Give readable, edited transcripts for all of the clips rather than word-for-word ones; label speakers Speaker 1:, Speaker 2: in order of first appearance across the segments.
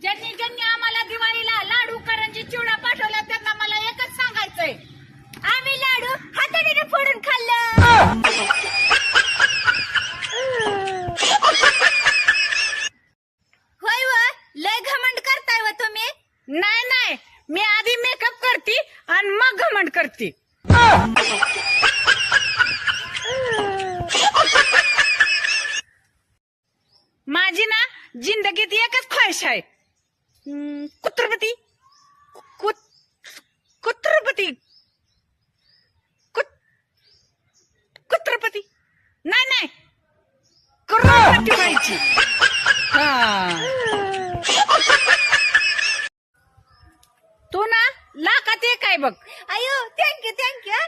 Speaker 1: ज्यांनी ज्यांनी आम्हाला दिवाळीला लाडू करंजी चिवडा पाठवला त्यांना मला एकच सांगायचंय, आम्ही लाडू हाताने फोडून खाल्लं. होय व, लय घमंड करताय व तुम्ही. नाही नाही, मी आधी मेकअप करते आणि मग घमंड करते. माझी ना जिंदगीत एकच ख्वाहिश आहे, कुत्रपती कुत्रपती कुत्रपती नाही नाही करोडपती व्हायची. तू ना लाखात एक आहे बघ. अयो थँक्यू थँक्यू.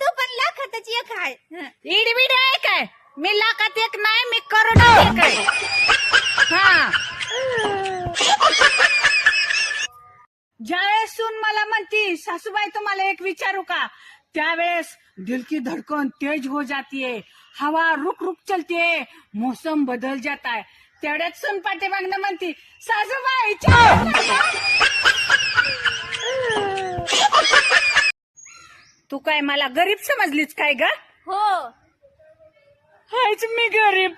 Speaker 1: तू पण लाखातच एक आहे. इडी बिडी आहे काय? मी लाखात एक नाही, मी करोडात एक आहे. हा, ज्यावेळेस सून मला म्हणती सासूबाई तुम्हाला एक विचारू का, त्यावेळेस दिल की धड़कन तेज हो जाती है, हवा रुक रुक चलती है, मौसम बदल जाता है. तेवढ्यात सून पाठीमागनं म्हणती सासूबाई तू काय मला गरीब समजलीच काय ग? हो, हायच मी गरीब.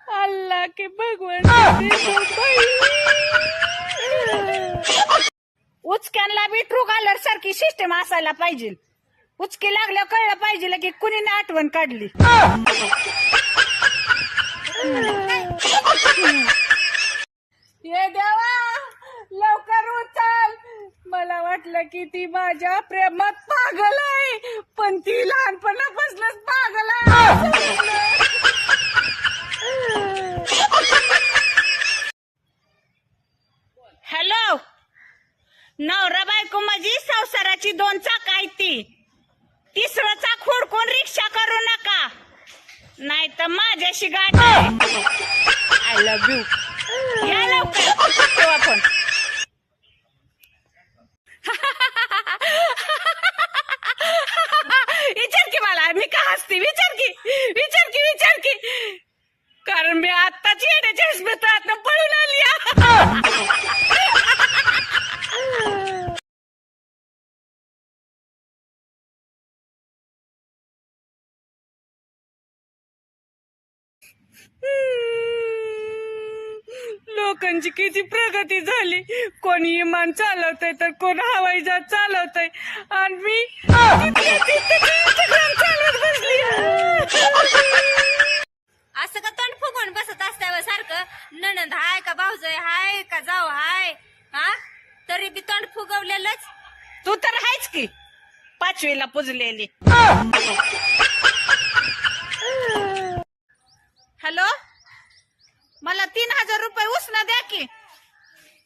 Speaker 1: अल्लाह के भगवान. उचक्यांना बी ट्रू कॉलर सारखी सिस्टम असायला पाहिजे. उचकी लागल्या कळलं पाहिजे की कुणी आठवण काढली. ये देवा लवकर उचल. मला वाटलं की ती माझ्या प्रेमात पागल आहे, पण ती लहानपणापासूनच पागल आहे. हॅलो, नवरा बायको माझी संसाराची दोन चाक आहेत. ती तिसरं चाक हुडकून रिक्षा करू नका, नाही तर माझ्याशी गाठ आहे. I love you. या लवकर आपण. विचार की मला, मी का हसते? विचार की विचार की विचार की, कारण मी आत्ताच येण्याच्या अस्मितातनं पळून आली. लोकांची किती प्रगती झाली. कोणी विमान चालवतय तर कोण हवाई जहाज चालवतय, आणि मी चालवत बसली. असं का तोंड फुगून बसत असताय सारखं? नणंद हाय का भाऊजाई हाय का जाऊ हाय, हा तरी बी तोंड फुगवलेलंच. तू तर हायच की पाचवीला पुजलेली. हॅलो, मला 3000 रुपये उसनं द्या की.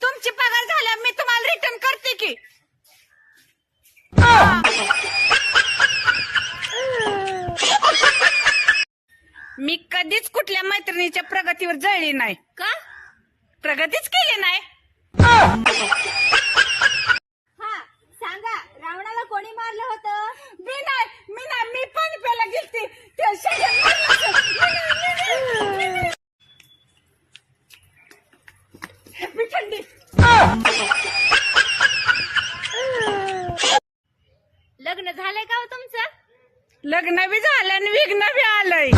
Speaker 1: तुमची पगार झाल्या मी तुम्हाला रिटर्न करते की. मी कधीच कुठल्या मैत्रिणीच्या प्रगतीवर जळली नाही. का? प्रगतीच केली नाही. हा सांगा, रावणाला कोणी मारलं होतं? मी नाही, मी पाणी प्यायला गेलती. थंडी. लग्न झालंय का हो तुमचं? लग्न बी झालं आणि विघ्न बी आलंय.